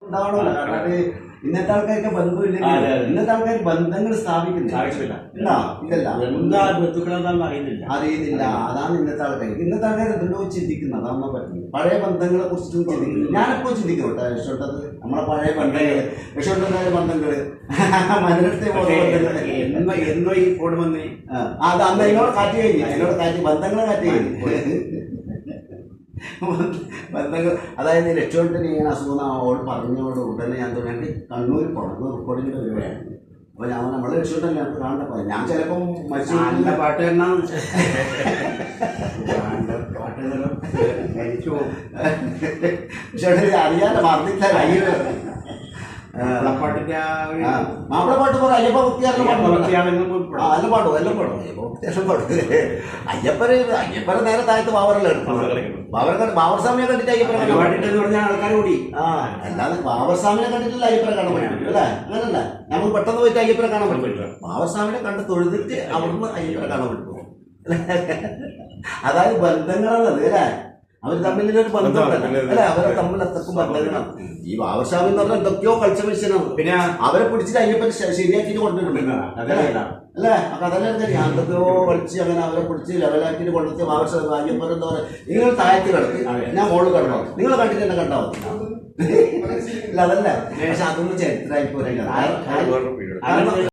ഉണ്ടാവണമല്ലോ. കാരണം അത് ഇന്നത്തെ ആൾക്കാർക്ക് ബന്ധമില്ല. ഇന്നത്തെ ആൾക്കാർ ബന്ധങ്ങൾ സ്ഥാപിക്കുന്നില്ല. എന്താ ബന്ധുക്കളെന്താണെന്ന് അറിയുന്നില്ല. അതാണ് ഇന്നത്തെ ആൾക്കാർ. ഇന്നത്തെ ആൾക്കാർ എന്തെല്ലോ ചിന്തിക്കുന്നത്. അതാകുമ്പോൾ പറ്റുന്നത്. പഴയ ബന്ധങ്ങളെ കുറിച്ചിട്ടും ചിന്തിക്കുന്നത്. ഞാനിപ്പോൾ ചിന്തിക്കും കേട്ടോ. രക്ഷപ്പെട്ടത് നമ്മളെ പഴയ ബന്ധങ്ങൾ, രക്ഷപ്പെട്ട ബന്ധങ്ങൾ, മനസ്സിലത്തെ എന്നോ ഈ ഫോൺ വന്നേ. അത് അന്ന് എന്നോട് കാറ്റ് കഴിഞ്ഞു. എന്നോട് കാറ്റ് ബന്ധങ്ങളെ കാറ്റ് കഴിഞ്ഞു. ബന്ധങ്ങൾ അതായത് രക്ഷപ്പെട്ടിന് ഇങ്ങനെ അസുഖം അവളോട് പറഞ്ഞോട് ഉടനെ ഞാൻ തോന്നി കണ്ണൂർ പോകണം റെക്കോർഡിങ്ങിൻ്റെ പരിപാടിയാണ്. അപ്പോൾ ഞാൻ നമ്മളെ രക്ഷപ്പെട്ടല്ലേ നമുക്ക് കാണണ്ട. ഞാൻ ചിലപ്പം മരിച്ചു പാട്ട് തന്നെ പക്ഷേ അറിയാതെ മറന്നില്ല. മാപ്പിളപ്പാട്ട് പോലെ അയ്യപ്പ ഭക്തിയാണെന്ന് എല്ലാം പാടും എല്ലാം പാടും. അയ്യപ്പ പാടും. അയ്യപ്പനെ നേരെ താഴത്ത് ബാബറല്ലേ ബാബർ സ്വാമിയെ കണ്ടിട്ട് അയ്യപ്പനെ പറഞ്ഞ ആൾക്കാർ കൂടി. അല്ലാതെ ബാബർ സ്വാമിനെ കണ്ടിട്ടില്ല അയ്യപ്പനെ കാണാൻ പറ്റും അല്ലേ? അങ്ങനല്ല. നമുക്ക് പെട്ടെന്ന് പോയിട്ട് അയ്യപ്പനെ കാണാൻ പറ്റില്ല. ബാബർ സ്വാമിനെ കണ്ട് തൊഴുതിട്ട് അവിടുന്ന് അയ്യപ്പനെ കാണാൻ പറ്റുമോ? അതായത് ബന്ധങ്ങളാണത് അല്ലേ? അവർ തമ്മിലൊരു ബന്ധമുണ്ടല്ലോ അല്ലെ? അവരെ തമ്മിൽ അത്രക്കും ബന്ധങ്ങളാണ്. ഈ ബാബർസ്വാമി എന്ന് പറഞ്ഞാൽ എന്തൊക്കെയോ കളിച്ച മനുഷ്യനാണ്. പിന്നെ അവരെ പിടിച്ചിട്ട് അയ്യപ്പൻ ശരിയാക്കിയിട്ട് കൊണ്ടുവരുന്നുണ്ട് അല്ലേ? അപ്പൊ അതെല്ലാം അറിയാം. എന്തൊക്കെയോ കളിച്ച് അങ്ങനെ അവരെ പിടിച്ച് ലെവലാക്കിയിട്ട് കൊണ്ടുവച്ച് ബാബർസ്വാമി അയ്യപ്പൻ എന്താ പറയുക, നിങ്ങൾ താഴത്ത് കിടക്ക്, ഞാൻ മോള് കണ്ടോ, നിങ്ങൾ കണ്ടിട്ട് എന്നെ കണ്ടാ മതി. അല്ല അതല്ല. പക്ഷെ അതൊന്നും ചരിത്രമായി പോരാ.